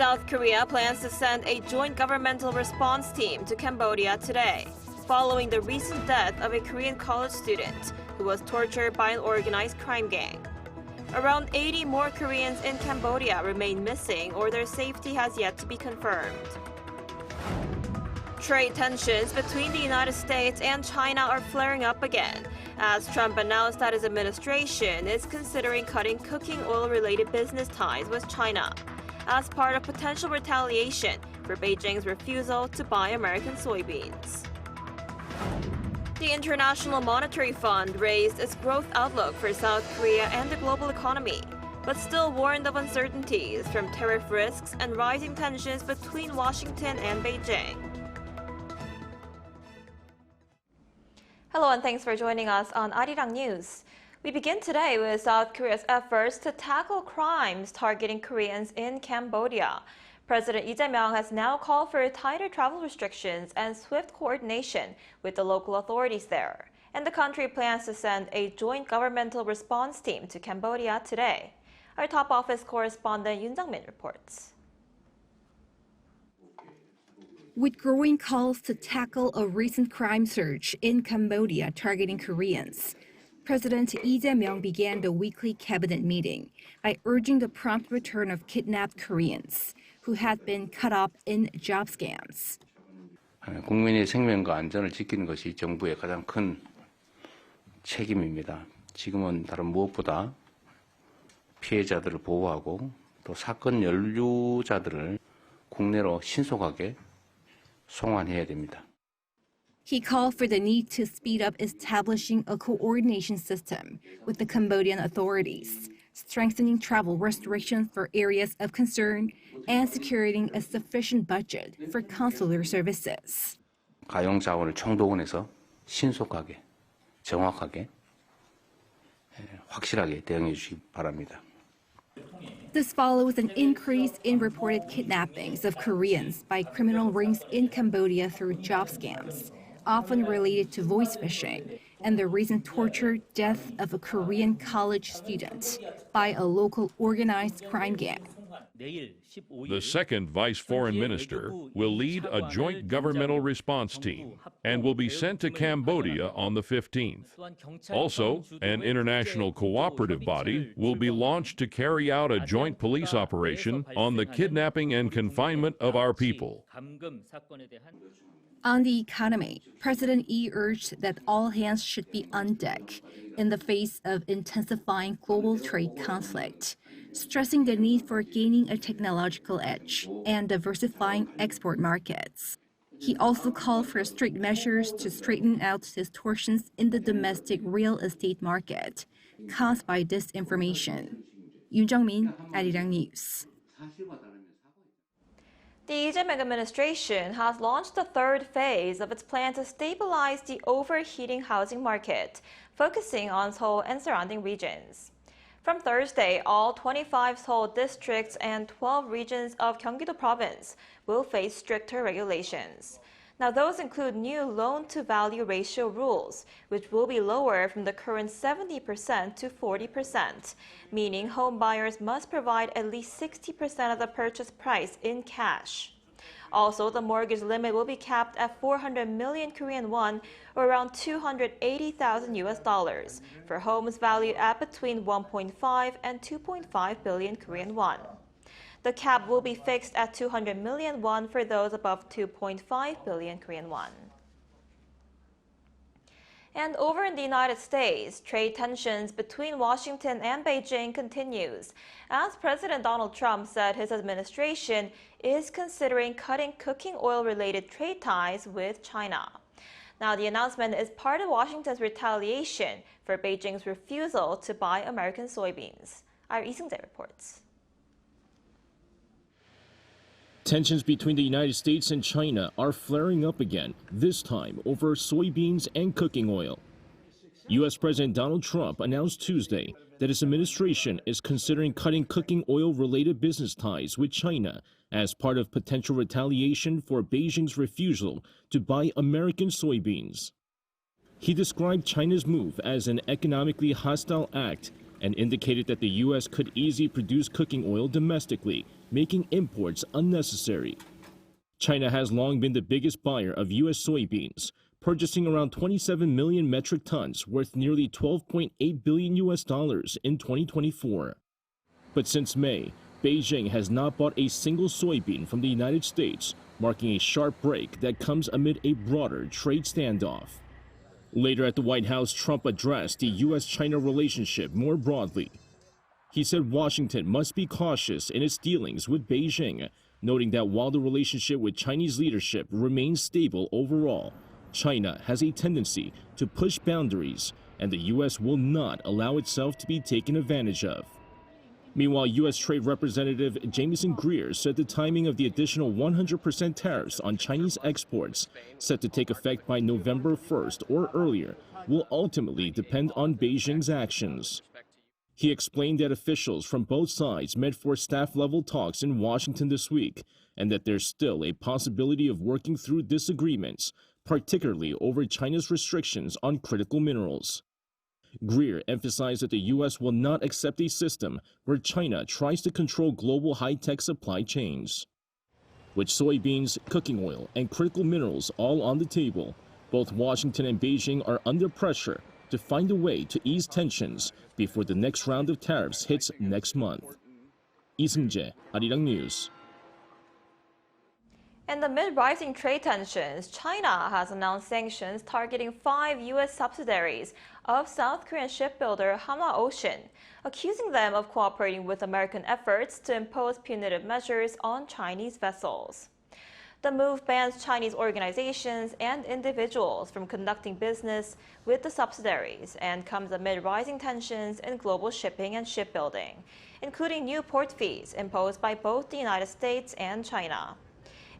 South Korea plans to send a joint governmental response team to Cambodia today, following the recent death of a Korean college student who was tortured by an organized crime gang. Around 80 more Koreans in Cambodia remain missing or their safety has yet to be confirmed. Trade tensions between the United States and China are flaring up again, as Trump announced that his administration is considering cutting cooking oil-related business ties with China as part of potential retaliation for Beijing's refusal to buy American soybeans. The International Monetary Fund raised its growth outlook for South Korea and the global economy, but still warned of uncertainties from tariff risks and rising tensions between Washington and Beijing. Hello and thanks for joining us on Arirang News. We begin today with South Korea's efforts to tackle crimes targeting Koreans in Cambodia. President Lee Jae-myung has now called for tighter travel restrictions and swift coordination with the local authorities there. And the country plans to send a joint governmental response team to Cambodia today. Our top office correspondent Yoon Jung-min reports. With growing calls to tackle a recent crime surge in Cambodia targeting Koreans, President Lee Jae-myung began the weekly cabinet meeting by urging the prompt return of kidnapped Koreans who had been caught up in job scams. 국민의 생명과 안전을 지키는 것이 정부의 가장 큰 책임입니다. 지금은 다른 무엇보다 피해자들을 보호하고 또 사건 연루자들을 국내로 신속하게 송환해야 됩니다. He called for the need to speed up establishing a coordination system with the Cambodian authorities, strengthening travel restrictions for areas of concern, and securing a sufficient budget for consular services. 가용 자원을 총동원해서 신속하게, 정확하게, 확실하게 대응해 주시기 바랍니다. This follows an increase in reported kidnappings of Koreans by criminal rings in Cambodia through job scams, often related to voice phishing, and the recent torture death of a Korean college student by a local organized crime gang. The second Vice Foreign Minister will lead a joint governmental response team and will be sent to Cambodia on the 15th. Also, an international cooperative body will be launched to carry out a joint police operation on the kidnapping and confinement of our people. On the economy, President Lee urged that all hands should be on deck in the face of intensifying global trade conflict, stressing the need for gaining a technological edge and diversifying export markets. He also called for strict measures to straighten out distortions in the domestic real estate market caused by disinformation. Yoon Jung-min, Arirang News. The Lee Jae-myung administration has launched the third phase of its plan to stabilize the overheating housing market, focusing on Seoul and surrounding regions. From Thursday, all 25 Seoul districts and 12 regions of Gyeonggi-do province will face stricter regulations. Now, those include new loan-to-value ratio rules, which will be lower from the current 70% to 40%, meaning home buyers must provide at least 60% of the purchase price in cash. Also, the mortgage limit will be capped at 400 million Korean won, or around $280,000 for homes valued at between 1.5 and 2.5 billion Korean won. The cap will be fixed at 200 million won for those above 2.5 billion Korean won. And over in the United States, trade tensions between Washington and Beijing continues, as President Donald Trump said his administration is considering cutting cooking oil-related trade ties with China. Now, the announcement is part of Washington's retaliation for Beijing's refusal to buy American soybeans. Our Lee Seung-jae reports. Tensions between the United States and China are flaring up again, this time over soybeans and cooking oil. U.S. President Donald Trump announced Tuesday that his administration is considering cutting cooking oil-related business ties with China as part of potential retaliation for Beijing's refusal to buy American soybeans. He described China's move as an economically hostile act and indicated that the U.S. could easily produce cooking oil domestically, making imports unnecessary. China has long been the biggest buyer of U.S. soybeans, purchasing around 27 million metric tons worth nearly $12.8 billion in 2024. But since May, Beijing has not bought a single soybean from the United States, marking a sharp break that comes amid a broader trade standoff. Later at the White House, Trump addressed the U.S. China relationship more broadly. He said Washington must be cautious in its dealings with Beijing, noting that while the relationship with Chinese leadership remains stable overall, China has a tendency to push boundaries, and the U.S. will not allow itself to be taken advantage of. Meanwhile, U.S. Trade Representative Jamieson Greer said the timing of the additional 100% tariffs on Chinese exports, set to take effect by November 1st or earlier, will ultimately depend on Beijing's actions. He explained that officials from both sides met for staff-level talks in Washington this week, and that there's still a possibility of working through disagreements, particularly over China's restrictions on critical minerals. Greer emphasized that the U.S. will not accept a system where China tries to control global high-tech supply chains. With soybeans, cooking oil, and critical minerals all on the table, both Washington and Beijing are under pressure to find a way to ease tensions before the next round of tariffs hits next month. Lee Seung-jae, Arirang News. And amid rising trade tensions, China has announced sanctions targeting 5 U.S. subsidiaries of South Korean shipbuilder Hanwha Ocean, accusing them of cooperating with American efforts to impose punitive measures on Chinese vessels. The move bans Chinese organizations and individuals from conducting business with the subsidiaries and comes amid rising tensions in global shipping and shipbuilding, including new port fees imposed by both the United States and China.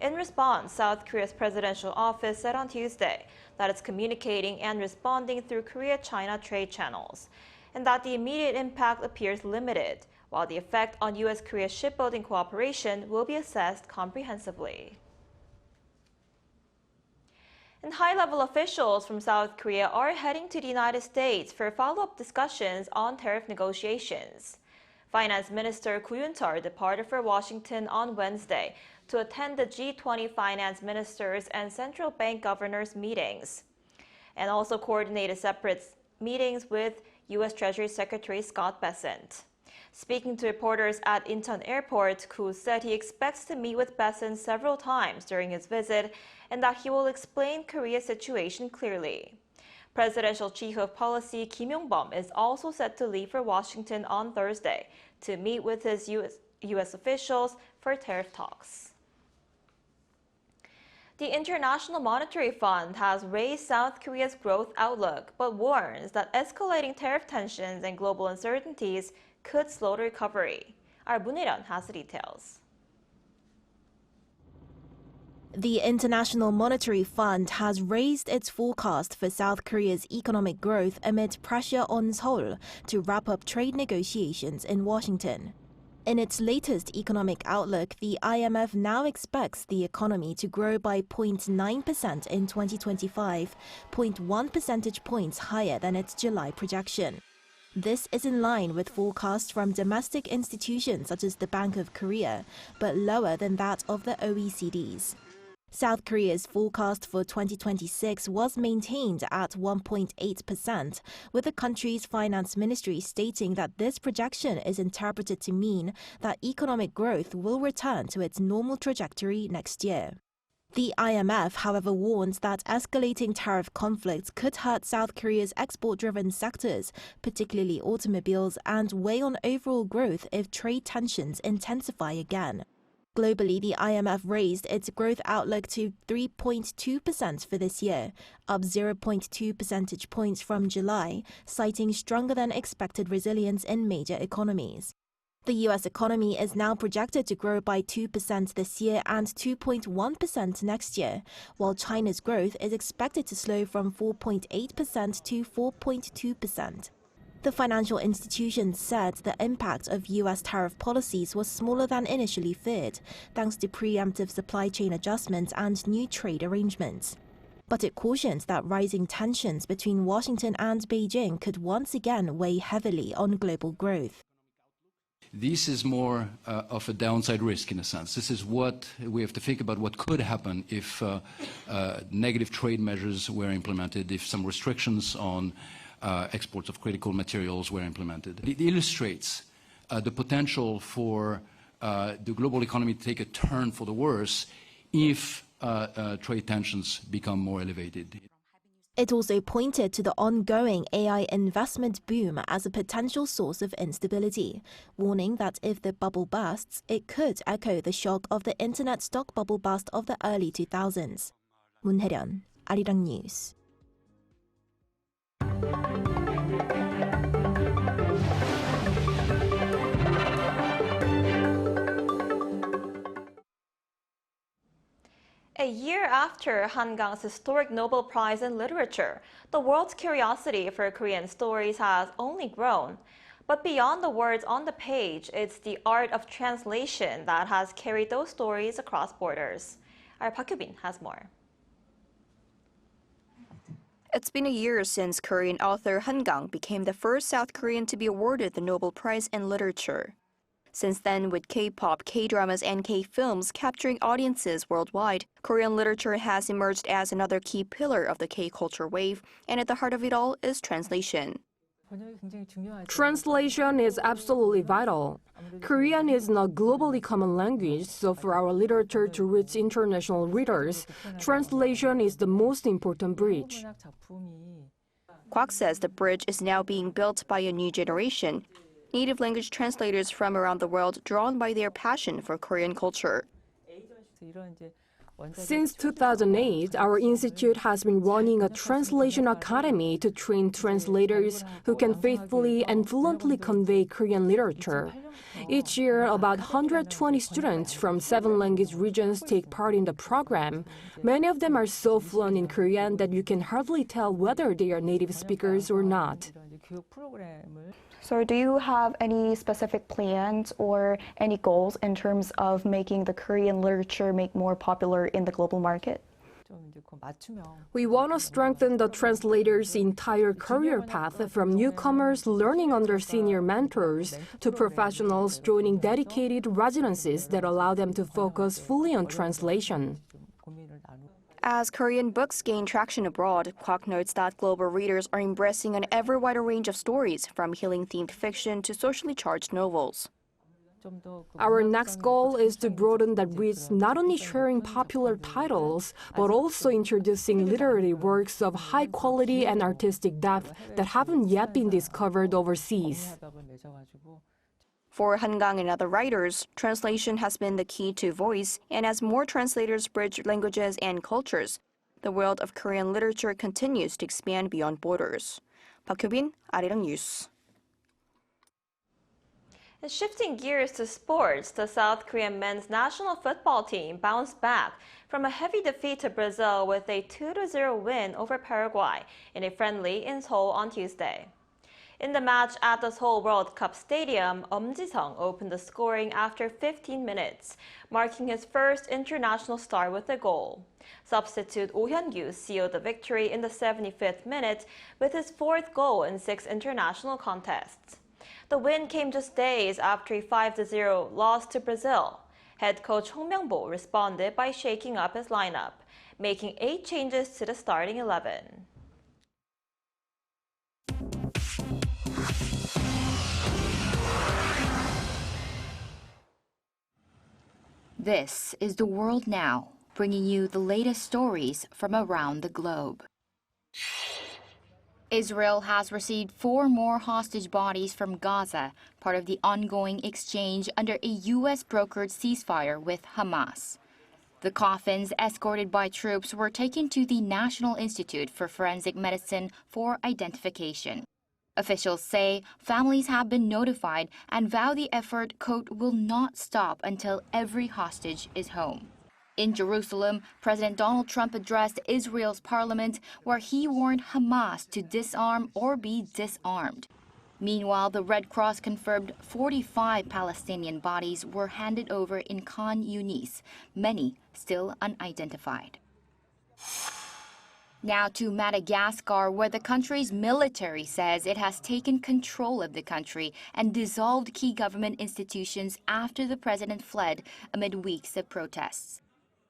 In response, South Korea's presidential office said on Tuesday that it's communicating and responding through Korea-China trade channels, and that the immediate impact appears limited, while the effect on U.S.-Korea shipbuilding cooperation will be assessed comprehensively. And high-level officials from South Korea are heading to the United States for follow-up discussions on tariff negotiations. Finance Minister Koo departed for Washington on Wednesday to attend the G20 finance ministers and central bank governors meetings, and also coordinated separate meetings with U.S. Treasury Secretary Scott Bessent. Speaking to reporters at Incheon Airport, Koo said he expects to meet with Bessent several times during his visit and that he will explain Korea's situation clearly. Presidential Chief of Policy Kim Yong-bum is also set to leave for Washington on Thursday to meet with his U.S. officials for tariff talks. The International Monetary Fund has raised South Korea's growth outlook, but warns that escalating tariff tensions and global uncertainties could slow the recovery. Our Muniran has the details. The International Monetary Fund has raised its forecast for South Korea's economic growth amid pressure on Seoul to wrap up trade negotiations in Washington. In its latest economic outlook, the IMF now expects the economy to grow by 0.9% in 2025, 0.1 percentage points higher than its July projection. This is in line with forecasts from domestic institutions such as the Bank of Korea, but lower than that of the OECD's. South Korea's forecast for 2026 was maintained at 1.8%, with the country's finance ministry stating that this projection is interpreted to mean that economic growth will return to its normal trajectory next year. The IMF, however, warns that escalating tariff conflicts could hurt South Korea's export-driven sectors, particularly automobiles, and weigh on overall growth if trade tensions intensify again. Globally, the IMF raised its growth outlook to 3.2% for this year, up 0.2 percentage points from July, citing stronger than expected resilience in major economies. The U.S. economy is now projected to grow by 2% this year and 2.1% next year, while China's growth is expected to slow from 4.8% to 4.2%. The financial institution said the impact of U.S. tariff policies was smaller than initially feared, thanks to preemptive supply chain adjustments and new trade arrangements. But it cautions that rising tensions between Washington and Beijing could once again weigh heavily on global growth. This is more of a downside risk in a sense. This is what we have to think about what could happen if negative trade measures were implemented, if some restrictions on exports of critical materials were implemented. It illustrates the potential for the global economy to take a turn for the worse if trade tensions become more elevated. It also pointed to the ongoing AI investment boom as a potential source of instability, warning that if the bubble bursts, it could echo the shock of the internet stock bubble bust of the early 2000s. Moon Hae-ryun, Arirang News. A year after Kang's historic Nobel Prize in Literature, the world's curiosity for Korean stories has only grown. But beyond the words on the page, it's the art of translation that has carried those stories across borders. Our Park Hyubin has more. It's been a year since Korean author Kang became the first South Korean to be awarded the Nobel Prize in Literature. Since then, with K-pop, K-dramas, and K-films capturing audiences worldwide, Korean literature has emerged as another key pillar of the K-culture wave, and at the heart of it all is translation. Translation is absolutely vital. Korean is not globally common language, so for our literature to reach international readers, translation is the most important bridge. Kwak says the bridge is now being built by a new generation, native language translators from around the world drawn by their passion for Korean culture. Since 2008, our institute has been running a translation academy to train translators who can faithfully and fluently convey Korean literature. Each year, about 120 students from 7 language regions take part in the program. Many of them are so fluent in Korean that you can hardly tell whether they are native speakers or not. So do you have any specific plans or any goals in terms of making the Korean literature make more popular in the global market? We want to strengthen the translators' entire career path, from newcomers learning under senior mentors to professionals joining dedicated residencies that allow them to focus fully on translation. As Korean books gain traction abroad, Kwak notes that global readers are embracing an ever wider range of stories, from healing-themed fiction to socially charged novels. Our next goal is to broaden that reach, not only sharing popular titles, but also introducing literary works of high quality and artistic depth that haven't yet been discovered overseas. For Kang and other writers, translation has been the key to voice, and as more translators bridge languages and cultures, the world of Korean literature continues to expand beyond borders. Park Hyubin, Arirang News. Shifting gears to sports, the South Korean men's national football team bounced back from a heavy defeat to Brazil with a 2-0 win over Paraguay in a friendly in Seoul on Tuesday. In the match at the Seoul World Cup Stadium, Ji-sung opened the scoring after 15 minutes, marking his first international start with a goal. Substitute Oh Hyun-gyu sealed the victory in the 75th minute with his 4th goal in 6 international contests. The win came just days after a 5-0 loss to Brazil. Head coach Hong Myung-bo responded by shaking up his lineup, making 8 changes to the starting 11. This is The World Now, bringing you the latest stories from around the globe. Israel has received 4 more hostage bodies from Gaza, part of the ongoing exchange under a U.S.-brokered ceasefire with Hamas. The coffins, escorted by troops, were taken to the National Institute for Forensic Medicine for identification. Officials say families have been notified and vow the effort, quote, will not stop until every hostage is home. In Jerusalem, President Donald Trump addressed Israel's parliament, where he warned Hamas to disarm or be disarmed. Meanwhile, the Red Cross confirmed 45 Palestinian bodies were handed over in Khan Yunis, many still unidentified. Now to Madagascar, where the country's military says it has taken control of the country and dissolved key government institutions after the president fled amid weeks of protests.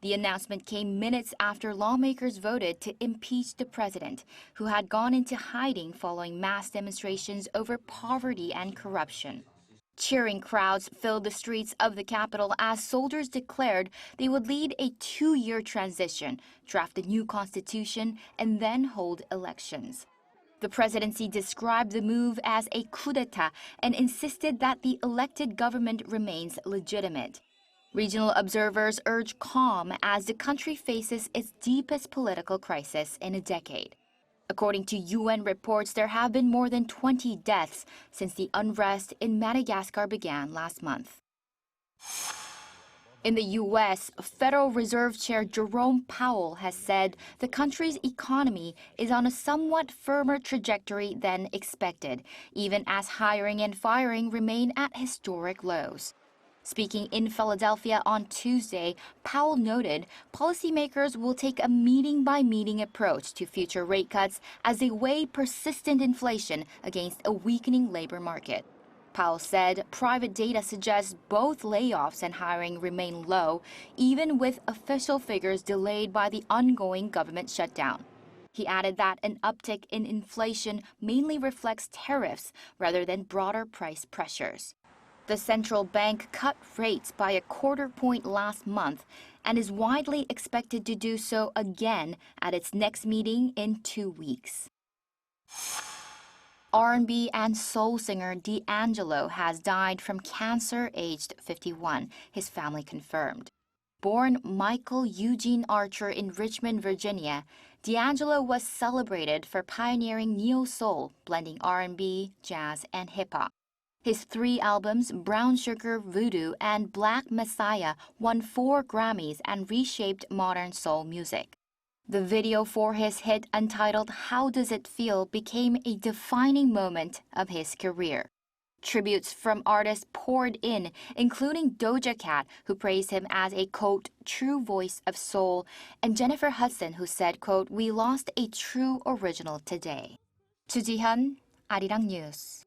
The announcement came minutes after lawmakers voted to impeach the president, who had gone into hiding following mass demonstrations over poverty and corruption. Cheering crowds filled the streets of the capital as soldiers declared they would lead a 2-year transition, draft a new constitution, and then hold elections. The presidency described the move as a coup d'etat and insisted that the elected government remains legitimate. Regional observers urge calm as the country faces its deepest political crisis in a decade. According to UN reports, there have been more than 20 deaths since the unrest in Madagascar began last month. In the U.S., Federal Reserve Chair Jerome Powell has said the country's economy is on a somewhat firmer trajectory than expected, even as hiring and firing remain at historic lows. Speaking in Philadelphia on Tuesday, Powell noted policymakers will take a meeting-by-meeting approach to future rate cuts as they weigh persistent inflation against a weakening labor market. Powell said private data suggests both layoffs and hiring remain low, even with official figures delayed by the ongoing government shutdown. He added that an uptick in inflation mainly reflects tariffs rather than broader price pressures. The central bank cut rates by 1/4 point last month and is widely expected to do so again at its next meeting in 2 weeks. R&B and soul singer D'Angelo has died from cancer aged 51, his family confirmed. Born Michael Eugene Archer in Richmond, Virginia, D'Angelo was celebrated for pioneering neo-soul, blending R&B, jazz, and hip-hop. His 3 albums, Brown Sugar, Voodoo, and Black Messiah, won 4 Grammys and reshaped modern soul music. The video for his hit entitled How Does It Feel became a defining moment of his career. Tributes from artists poured in, including Doja Cat, who praised him as a, quote, true voice of soul, and Jennifer Hudson, who said, quote, we lost a true original today. Chu Ji-hyun, Arirang News.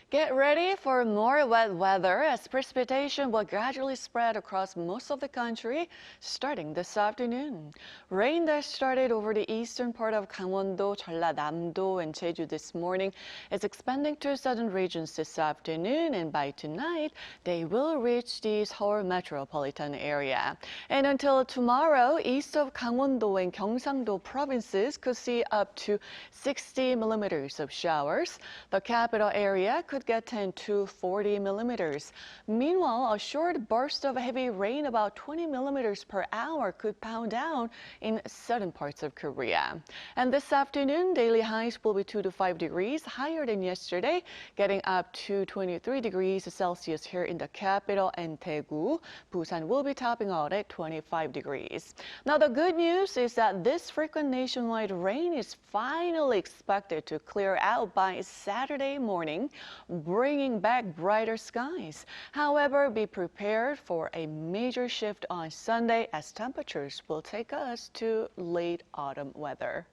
Get ready for more wet weather as precipitation will gradually spread across most of the country starting this afternoon. Rain that started over the eastern part of Gangwon-do, Jeollanam-do, and Jeju this morning is expanding to southern regions this afternoon, and by tonight they will reach the Seoul metropolitan area. And until tomorrow, east of Gangwon-do and Gyeongsang-do provinces could see up to 60 millimeters of showers. The capital area could get 10 to 40 millimeters. Meanwhile, a short burst of heavy rain about 20 millimeters per hour could pound down in southern parts of Korea. And this afternoon, daily highs will be 2 to 5 degrees higher than yesterday, getting up to 23 degrees Celsius here in the capital and Daegu. Busan will be topping out at 25 degrees. Now, the good news is that this frequent nationwide rain is finally expected to clear out by Saturday morning, bringing back brighter skies. However, be prepared for a major shift on Sunday as temperatures will take us to late autumn weather.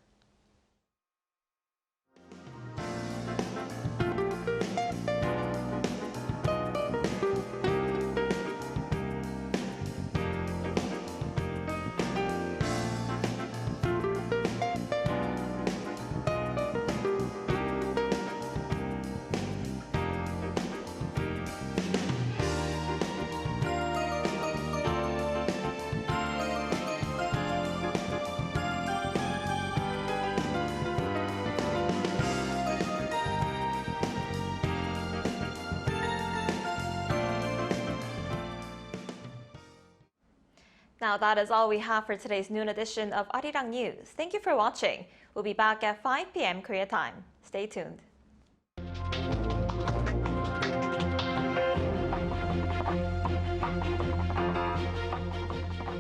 Now that is all we have for today's noon edition of Arirang News. Thank you for watching. We'll be back at 5 p.m. Korea time. Stay tuned.